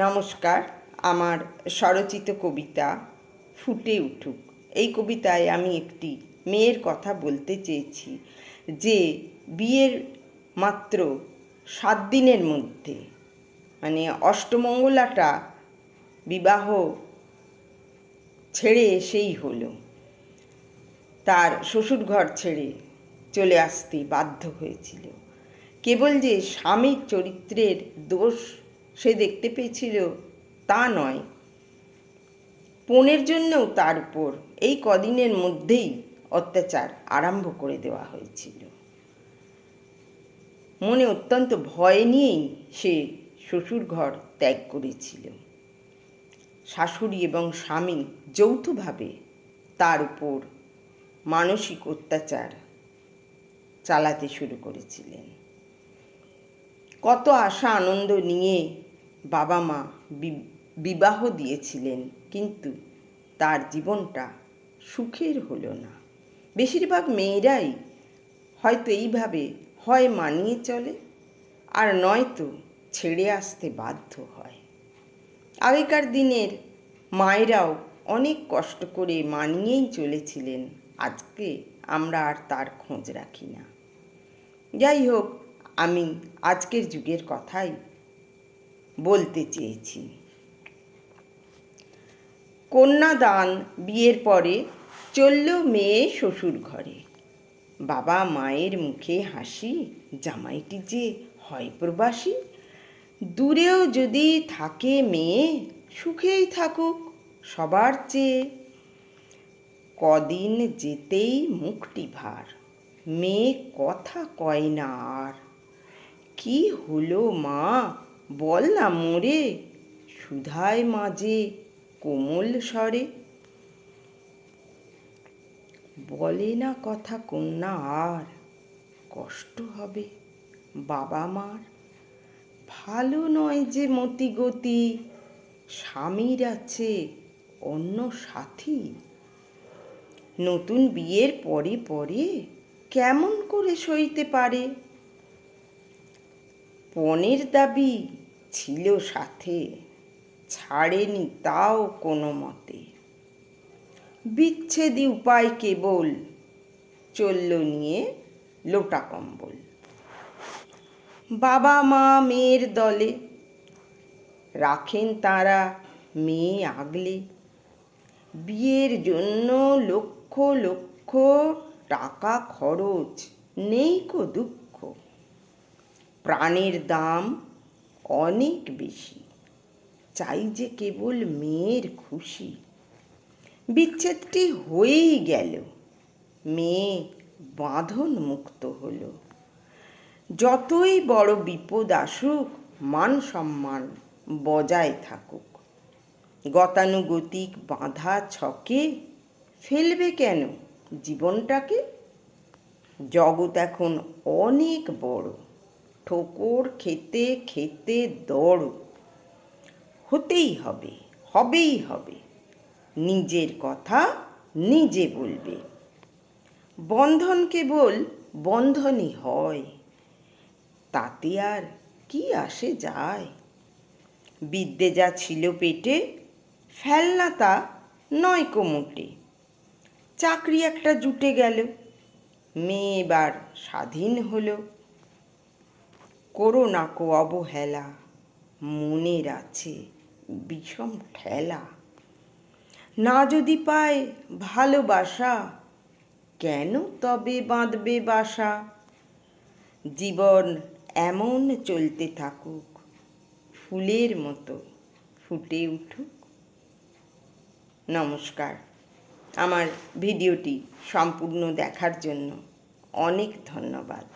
নমস্কার। আমার স্বরচিত কবিতা ফুটে উঠুক, এই কবিতায় আমি একটি মেয়ের কথা বলতে চেয়েছি যে বিয়ের মাত্র 7 দিনের মধ্যে মানে অষ্টমঙ্গলাটা বিবাহ ছেড়ে এসেই হলো, তার শ্বশুরঘর ছেড়ে চলে আসতে বাধ্য হয়েছিল। কেবল যে স্বামীর চরিত্রের দোষ সে দেখতে পেয়েছিল তা নয়, পণের জন্যও তার উপর এই কদিনের মধ্যেই অত্যাচার আরম্ভ করে দেওয়া হয়েছিল। মনে অত্যন্ত ভয় নিয়েই সে শ্বশুরঘর ত্যাগ করেছিল। শাশুড়ি এবং স্বামী যৌথভাবে তার উপর মানসিক অত্যাচার চালাতে শুরু করেছিলেন। কত আশা আনন্দ নিয়ে বাবা মা বিবাহ দিয়েছিলেন, কিন্তু তার জীবনটা সুখের হলো না। বেশিরভাগ মেয়েরাই হয়তো এইভাবে হয় মানিয়ে চলে আর নয়তো ছেড়ে আসতে বাধ্য হয়। আগেকার দিনের মায়েরাও অনেক কষ্ট করে মানিয়েই চলেছিলেন, আজকে আমরা আর তার খোঁজ রাখি না। যাই হোক, আমি আজকের যুগের কথাই বলতে চেয়েছি। কন্যাদান বিয়ের পরে চলল মেয়ে শ্বশুর ঘরে। বাবা মায়ের মুখে হাসি, জামাইটি যে হয় প্রবাসী। দূরেও যদি থাকে মেয়ে, সুখেই থাকুক সবার চেয়ে। কদিন যেতেই মুখটি ভার, মেয়ে কথা কয় না আর। কি হলো মা বল না মোরে, সুধায় মাঝে কোমল স্বরে। বলে না কথা কন্যা আর, কষ্ট হবে বাবা মার। ভালো নয় যে মতি গতি, স্বামীর আছে অন্য সাথী। নতুন বিয়ের পরে পরে কেমন করে সইতে পারে। পণের দাবি ছিল সাথে, ছাড়েনি তাও কোনো মতে। বিচ্ছেদি উপায় কেবল, চলল নিয়ে লোটা কম্বল। বাবা মা মেয়ের দলে, রাখেন তারা মেয়ে আগলে। বিয়ের জন্য লক্ষ লক্ষ টাকা খরচ, নেই কো দুঃখ। প্রাণের দাম অনেক বেশি, চাই যে কেবল মেয়ের খুশি। বিচ্ছেদটি হয়েই গেল, মেয়ে বাঁধন মুক্ত হলো। যতই বড় বিপদ আসুক, মান সম্মান বজায় থাকুক। গতানুগতিক বাঁধা ছকে ফেলবে কেন জীবনটাকে। জগৎ এখন অনেক বড়, ঠোকর খেতে খেতে দৌড়। হতেই হবে, হবেই হবে, নিজের কথা নিজে বলবে। বন্ধন কেবল বন্ধনই হয়, তাতে আর কি আসে যায়। বিদ্যে যা ছিল পেটে, ফেলনা তা নয় কো মোটে। চাকরি একটা জুটে গেল, মেয়ে এবার স্বাধীন হলো। করো না কো অবহেলা, মনের আছে বিষম ঠেলা। না যদি পায় ভালোবাসা, কেন তবে বাঁধবে বাসা। জীবন এমন চলতে থাকুক, ফুলের মতো ফুটে উঠুক। নমস্কার। আমার ভিডিওটি সম্পূর্ণ দেখার জন্য অনেক ধন্যবাদ।